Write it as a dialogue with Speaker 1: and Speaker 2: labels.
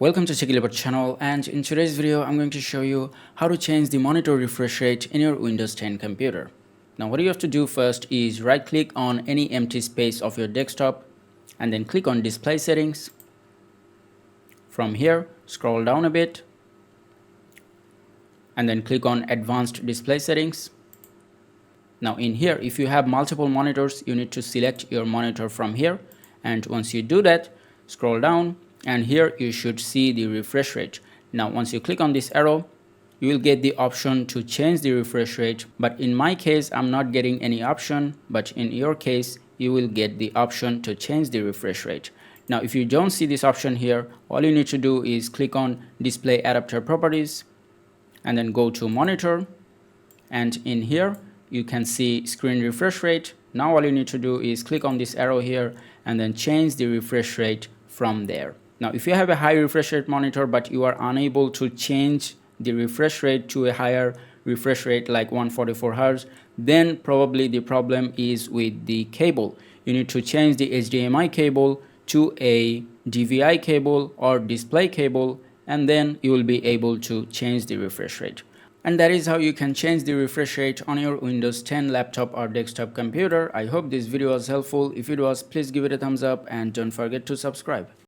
Speaker 1: Welcome to TechieLeopard channel, and in today's video I'm going to show you how to change the monitor refresh rate in your Windows 10 computer. Now what you have to do first is right click on any empty space of your desktop and then click on display settings. From here scroll down a bit and then click on advanced display settings. Now in here, if you have multiple monitors, you need to select your monitor from here, and once you do that, scroll down and here you should see the refresh rate. Now once you click on this arrow, you will get the option to change the refresh rate, but in my case I'm not getting any option, but in your case you will get the option to change the refresh rate. Now if you don't see this option here, all you need to do is click on display adapter properties and then go to monitor, and in here you can see screen refresh rate. Now all you need to do is click on this arrow here and then change the refresh rate from there. Now if you have a high refresh rate monitor but you are unable to change the refresh rate to a higher refresh rate like 144 Hz, then probably the problem is with the cable. You need to change the HDMI cable to a DVI cable or display cable, and then you will be able to change the refresh rate. And that is how you can change the refresh rate on your Windows 10 laptop or desktop computer. I hope this video was helpful. If it was, please give it a thumbs up and don't forget to subscribe.